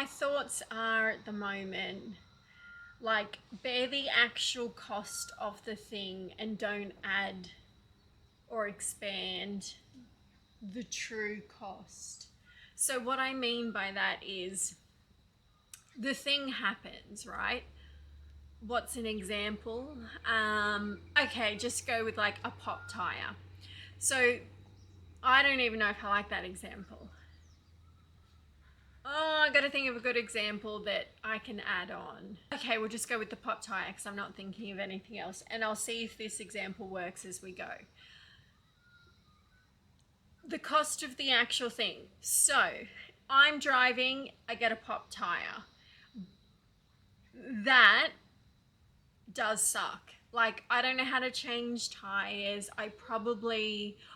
my thoughts are at the moment, like, bear the actual cost of the thing and don't add or expand the true cost. So what I mean by that is the thing happens, right? What's an example? Okay, just go with like a pop tire. So I don't even know if I like that example. Oh, I gotta think of a good example that I can add on. Okay, we'll just go with the pop tire because I'm not thinking of anything else, and I'll see if this example works as we go. The cost of the actual thing. So I'm driving, I get a pop tire. That does suck. Like, I don't know how to change tires. I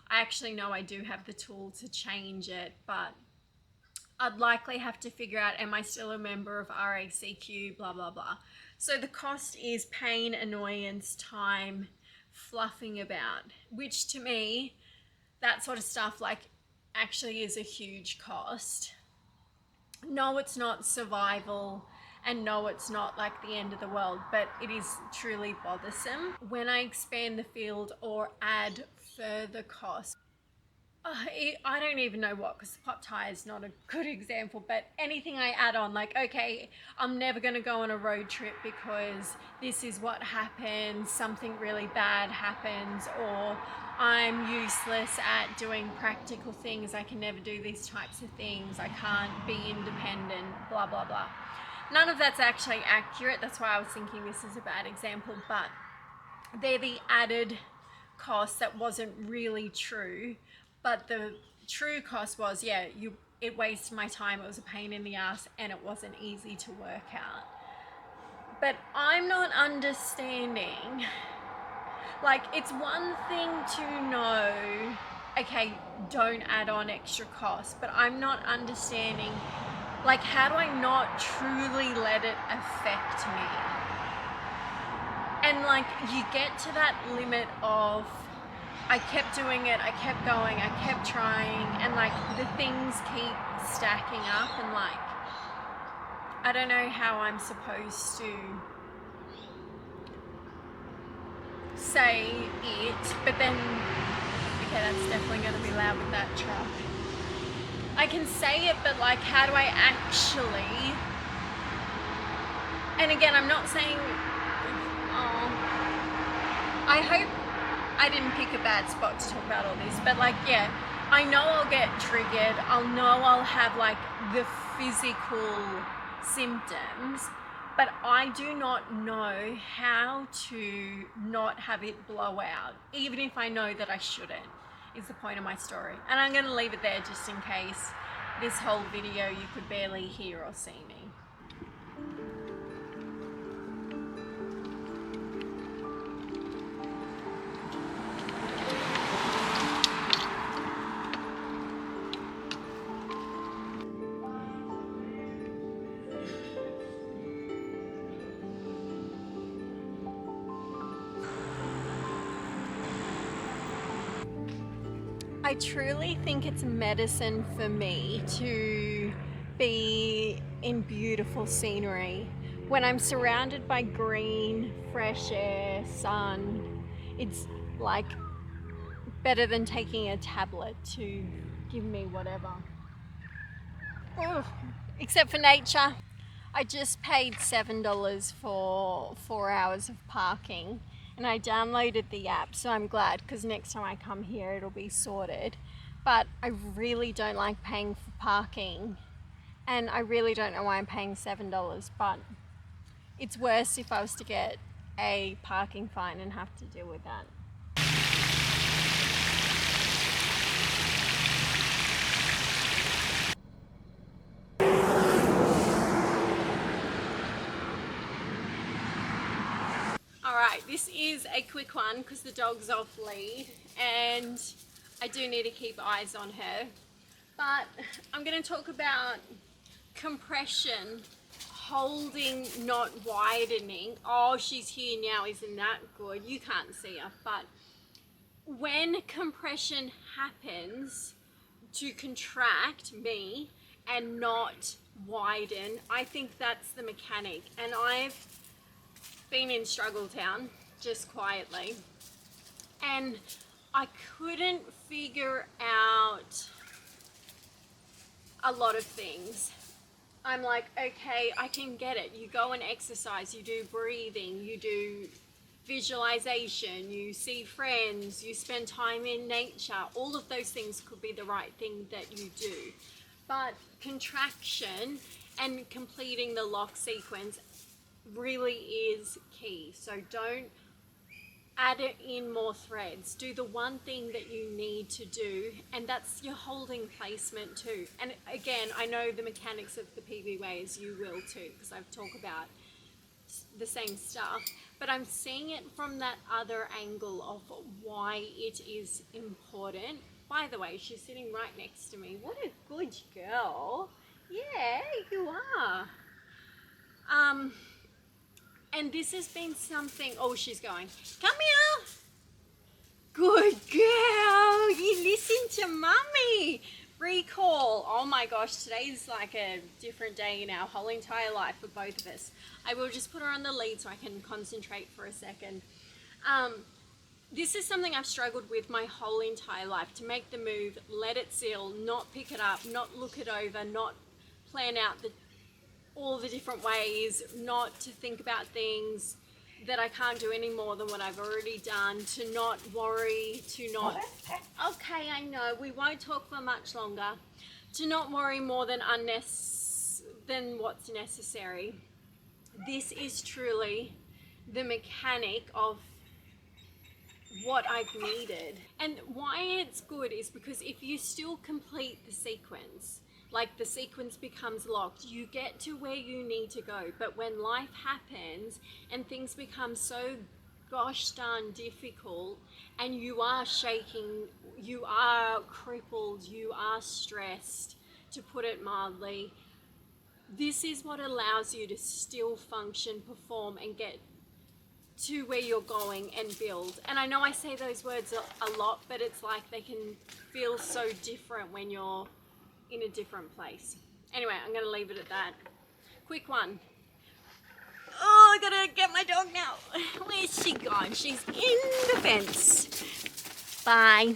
actually know I do have the tool to change it, but I'd likely have to figure out, am I still a member of RACQ, blah, blah, blah. So the cost is pain, annoyance, time, fluffing about, which to me, that sort of stuff like actually is a huge cost. No, it's not survival, and no, it's not like the end of the world, but it is truly bothersome. When I expand the field or add further costs, I don't even know what, because the pop tire is not a good example, but anything I add on, like, okay, I'm never going to go on a road trip because this is what happens, something really bad happens, or I'm useless at doing practical things, I can never do these types of things, I can't be independent, blah, blah, blah. None of that's actually accurate, that's why I was thinking this is a bad example, but they're the added cost that wasn't really true. But the true cost was, yeah, it wasted my time, it was a pain in the ass, and it wasn't easy to work out. But I'm not understanding, like, it's one thing to know, okay, don't add on extra costs, but I'm not understanding, like, how do I not truly let it affect me? And like, you get to that limit of, I kept doing it, I kept going, I kept trying, and like the things keep stacking up, and like, I don't know how I'm supposed to say it, but then, okay, that's definitely going to be loud with that truck. I can say it, but like, how do I actually, and again, I'm not saying, I hope I didn't pick a bad spot to talk about all this, but like, yeah, I know I'll get triggered. I'll know I'll have like the physical symptoms, but I do not know how to not have it blow out, even if I know that I shouldn't, is the point of my story. And I'm going to leave it there just in case this whole video you could barely hear or see me. I truly think it's medicine for me to be in beautiful scenery. When I'm surrounded by green, fresh air, sun, it's like better than taking a tablet to give me whatever. Ugh. Except for nature. I just paid $7 for 4 hours of parking. And I downloaded the app, so I'm glad, because next time I come here it'll be sorted. But I really don't like paying for parking, and I really don't know why I'm paying $7, but it's worse if I was to get a parking fine and have to deal with that. Alright, this is a quick one because the dog's off lead and I do need to keep eyes on her. But I'm going to talk about compression, holding, not widening. Oh, she's here now, isn't that good? You can't see her, but when compression happens to contract me and not widen. I think that's the mechanic. And I've been in Struggle Town just quietly, and I couldn't figure out a lot of things. I'm like, okay, I can get it. You go and exercise, you do breathing, you do visualization, you see friends, you spend time in nature. All of those things could be the right thing that you do. But contraction and completing the lock sequence really is key. So don't add it in more threads. Do the one thing that you need to do, and that's your holding placement too. And again, I know the mechanics of the PB ways, you will too, because I've talked about the same stuff, but I'm seeing it from that other angle of why it is important. By the way, she's sitting right next to me. What a good girl. Yeah, you are. And this has been something, oh, she's going, come here. Good girl, you listen to mummy. Recall. Oh my gosh, today's like a different day in our whole entire life for both of us. I will just put her on the lead so I can concentrate for a second. This is something I've struggled with my whole entire life, to make the move, let it seal, not pick it up, not look it over, not plan out all the different ways, not to think about things that I can't do any more than what I've already done, to not worry, to not, okay, I know, we won't talk for much longer, to not worry more than what's necessary. This is truly the mechanic of what I've needed. And why it's good is because if you still complete the sequence, like the sequence becomes locked, you get to where you need to go. But when life happens and things become so gosh darn difficult, and you are shaking, you are crippled, you are stressed, to put it mildly, this is what allows you to still function, perform, and get to where you're going and build. And I know I say those words a lot, but it's like they can feel so different when you're in a different place. Anyway, I'm going to leave it at that. Quick one. Oh, I gotta get my dog now. Where's she gone? She's in the fence. Bye.